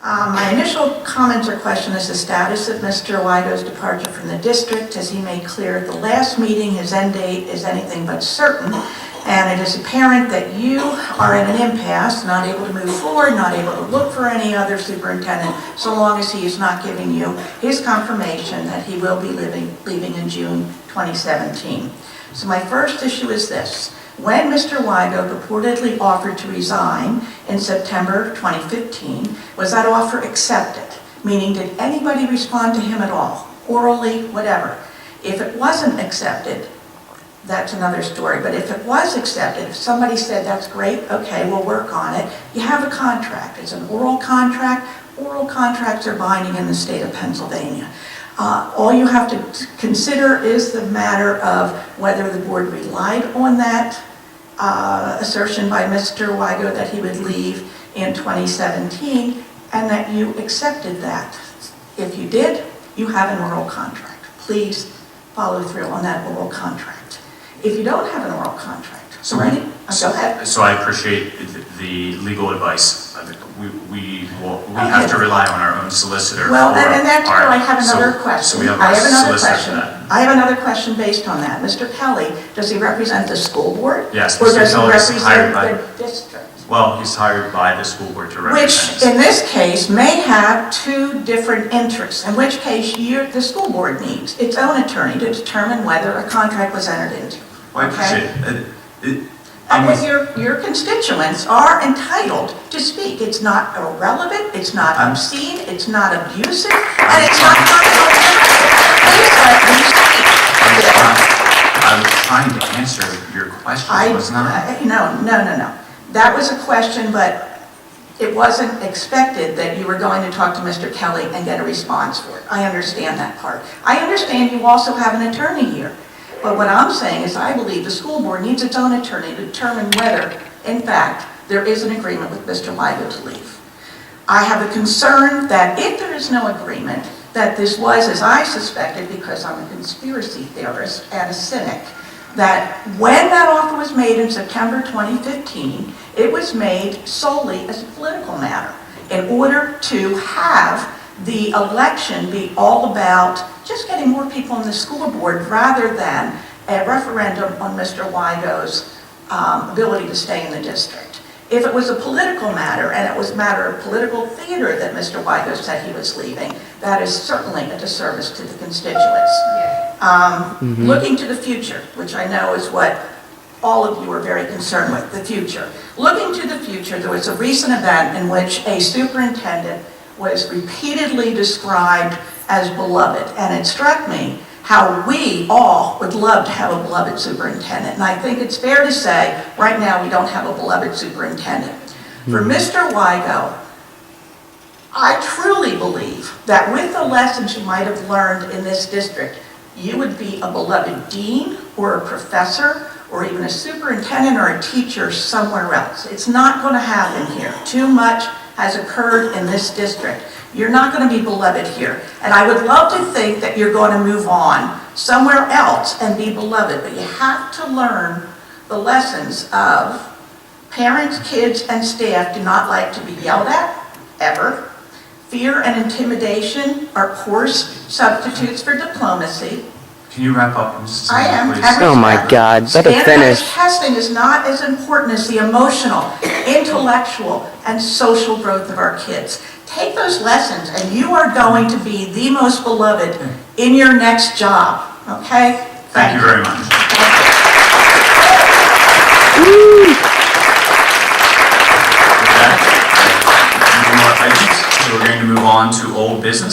My initial comments or question is the status of Mr. Wigo's departure from the district. As he made clear at the last meeting, his end date is anything but certain, and it is apparent that you are in an impasse, not able to move forward, not able to look for any other superintendent, so long as he is not giving you his confirmation that he will be leaving in June 2017. So my first issue is this. When Mr. Wigo purportedly offered to resign in September 2015, was that offer accepted? Meaning, did anybody respond to him at all? Orally, whatever. If it wasn't accepted, that's another story. But if it was accepted, if somebody said, that's great, okay, we'll work on it, you have a contract. It's an oral contract. Oral contracts are binding in the state of Pennsylvania. All you have to consider is the matter of whether the board relied on that assertion by Mr. Wigo that he would leave in 2017 and that you accepted that. If you did, you have an oral contract. Please follow through on that oral contract. If you don't have an oral contract, So ready? So, go ahead. so I appreciate the legal advice. We have to rely on our own solicitor. Well, and that's where I have another question. So we have I our have another solicitor question. for that. I have another question based on that. Mr. Kelly, does he represent the school board? Yes, Or Mr. does he Kelly is hired represent the district? Well, he's hired by the school board to represent Which, us. in this case, may have two different interests, in which case the school board needs its own attorney to determine whether a contract was entered into. Well, I Okay? appreciate it. And then your constituents are entitled to speak. It's not irrelevant, it's not obscene, it's not abusive, and it's not Please let me speak. I was trying to answer your question, was not? No. That was a question, but it wasn't expected that you were going to talk to Mr. Kelly and get a response for it. I understand that part. I understand you also have an attorney here. But what I'm saying is I believe the school board needs its own attorney to determine whether, in fact, there is an agreement with Mr. Wigo to leave. I have a concern that if there is no agreement, that this was, as I suspected, because I'm a conspiracy theorist and a cynic, that when that offer was made in September 2015, it was made solely as a political matter in order to have the election be all about just getting more people on the school board rather than a referendum on Mr. Wigo's ability to stay in the district. If it was a political matter and it was a matter of political theater that Mr. Wigo said he was leaving, that is certainly a disservice to the constituents. Looking to the future, which I know is what all of you are very concerned with, the future. Looking to the future, there was a recent event in which a superintendent was repeatedly described as beloved, and it struck me how we all would love to have a beloved superintendent, and I think it's fair to say right now we don't have a beloved superintendent. For Mr. Wigo, I truly believe that with the lessons you might have learned in this district, you would be a beloved dean or a professor or even a superintendent or a teacher somewhere else. It's not going to happen here. Too much has occurred in this district. You're not going to be beloved here. And I would love to think that you're going to move on somewhere else and be beloved, but you have to learn the lessons of parents, kids, and staff do not like to be yelled at, ever. Fear and intimidation are coarse substitutes for diplomacy. Can you wrap up in just a I second, am. please? Oh my God, let it finish. Standardized testing is not as important as the emotional, intellectual, and social growth of our kids. Take those lessons and you are going to be the most beloved in your next job, okay? Thank you very much. With that, no more items, so we're going to move on to old business.